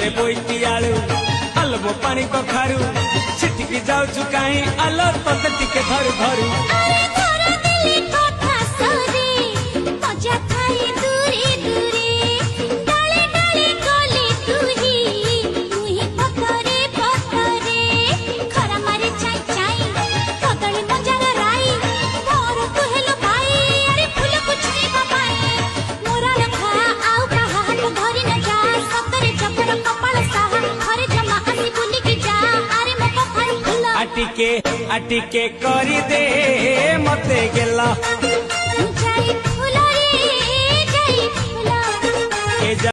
बिलरे बोईती आलू आलबो पानी कखारू छिटिकी जाऊचु काई आलो तते टिके धरू धरू अरे धरा दिली कथा सरे मजा खाई दूरे दूरे डाले डाले गली तुही पथरे पथरे खरा मारे चाई चाई कदली मंजार राई मोर कुहेलो भाई अरे फूल कुछ नहीं बाबाई मोरा रखा आउ कहा हाथ धरी न जा सतरे चपर कपाल साहा घरे जमा आसी बुली की जा अरे मो कखारू फूल आटिके करी दे मते गेला जाई